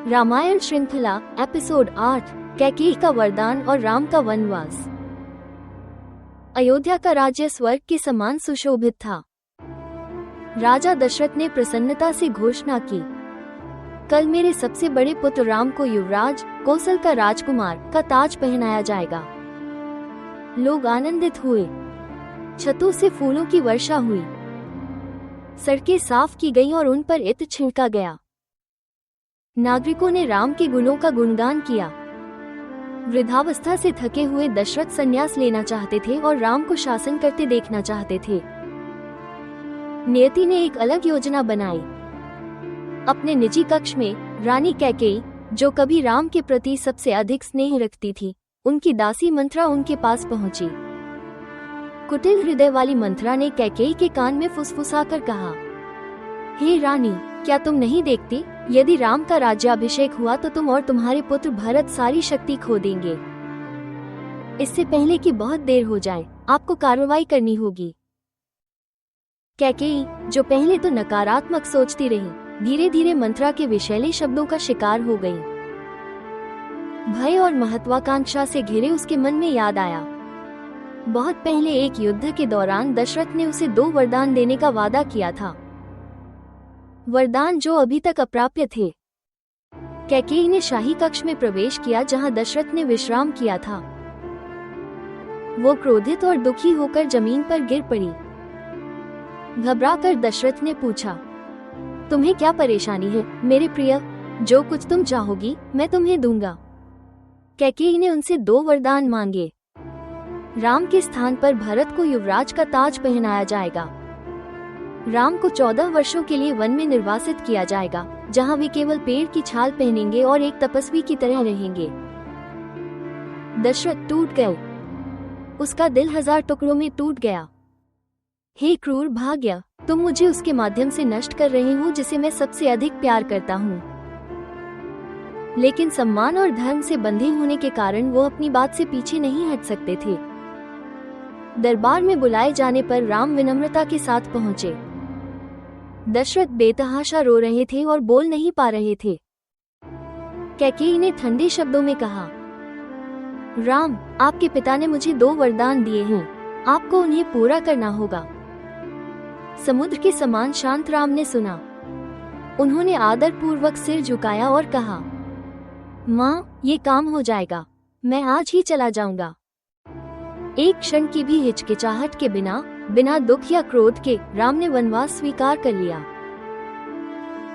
रामायण श्रृंखला एपिसोड 8 कैकेयी का वरदान और राम का वनवास। अयोध्या का राज्य स्वर्ग के समान सुशोभित था। राजा दशरथ ने प्रसन्नता से घोषणा की, कल मेरे सबसे बड़े पुत्र राम को युवराज, कौशल का राजकुमार का ताज पहनाया जाएगा। लोग आनंदित हुए, छतों से फूलों की वर्षा हुई, सड़कें साफ की गईं और उन पर इत्र छिड़का गया। नागरिकों ने राम के गुणों का गुणगान किया। वृद्धावस्था से थके हुए दशरथ संन्यास लेना चाहते थे और राम को शासन करते देखना चाहते थे। नियति ने एक अलग योजना बनाई। अपने निजी कक्ष में रानी कैकेयी, जो कभी राम के प्रति सबसे अधिक स्नेह रखती थी, उनकी दासी मंथरा उनके पास पहुंची। कुटिल हृदय वाली मंथरा ने कैकेयी के कान में फुसफुसाकर कहा, हे रानी, क्या तुम नहीं देखती, यदि राम का राज्याभिषेक हुआ तो तुम और तुम्हारे पुत्र भरत सारी शक्ति खो देंगे। इससे पहले कि बहुत देर हो जाए, आपको कार्रवाई करनी होगी। कैकेयी, जो पहले तो नकारात्मक सोचती रही, धीरे धीरे मंथरा के विषैले शब्दों का शिकार हो गई। भय और महत्वाकांक्षा से घिरे उसके मन में याद आया, बहुत पहले एक युद्ध के दौरान दशरथ ने उसे 2 वरदान देने का वादा किया था, वरदान जो अभी तक अप्राप्य थे। कैकेयी ने शाही कक्ष में प्रवेश किया जहां दशरथ ने विश्राम किया था। वो क्रोधित और दुखी होकर जमीन पर गिर पड़ी। घबराकर दशरथ ने पूछा, तुम्हें क्या परेशानी है मेरे प्रिय? जो कुछ तुम चाहोगी मैं तुम्हें दूंगा। कैकेयी ने उनसे 2 वरदान मांगे। राम के स्थान पर भरत को युवराज का ताज पहनाया जाएगा। राम को 14 वर्षों के लिए वन में निर्वासित किया जाएगा, जहां वे केवल पेड़ की छाल पहनेंगे और एक तपस्वी की तरह रहेंगे। दशरथ टूट गए, उसका दिल 1000 टुकड़ों में टूट गया। हे क्रूर भाग्य, तुम मुझे उसके माध्यम से नष्ट कर रहे हो जिसे मैं सबसे अधिक प्यार करता हूँ। लेकिन सम्मान और धर्म से बंधे होने के कारण वो अपनी बात से पीछे नहीं हट सकते थे। दरबार में बुलाए जाने पर राम विनम्रता के साथ पहुंचे। दशरथ बेतहाशा रो रहे थे और बोल नहीं पा रहे थे। कैकेयी ने ठंडे शब्दों में कहा, राम, आपके पिता ने मुझे 2 वरदान दिए हैं, आपको उन्हें पूरा करना होगा। समुद्र के समान शांत राम ने सुना। उन्होंने आदर पूर्वक सिर झुकाया और कहा, माँ, ये काम हो जाएगा, मैं आज ही चला जाऊंगा। एक क्षण की भी हिचकिचाहट के बिना दुख या क्रोध के राम ने वनवास स्वीकार कर लिया।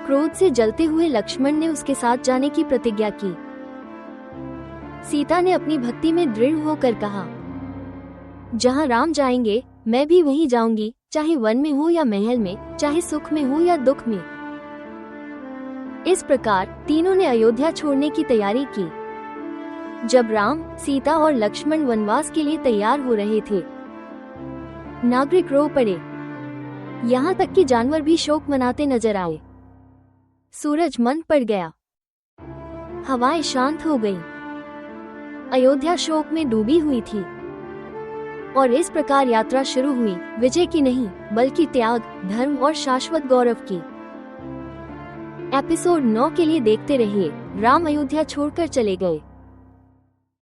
क्रोध से जलते हुए लक्ष्मण ने उसके साथ जाने की प्रतिज्ञा की। सीता ने अपनी भक्ति में दृढ़ होकर कहा, जहां राम जाएंगे मैं भी वहीं जाऊंगी, चाहे वन में हो या महल में, चाहे सुख में हो या दुख में। इस प्रकार तीनों ने अयोध्या छोड़ने की तैयारी की। जब राम, सीता और लक्ष्मण वनवास के लिए तैयार हो रहे थे, नागरिक रो पड़े। यहाँ तक कि जानवर भी शोक मनाते नजर आए। सूरज मंद पड़ गया, हवाएं शांत हो गईं। अयोध्या शोक में डूबी हुई थी। और इस प्रकार यात्रा शुरू हुई, विजय की नहीं बल्कि त्याग, धर्म और शाश्वत गौरव की। एपिसोड 9 के लिए देखते रहिए। राम अयोध्या छोड़कर चले गए।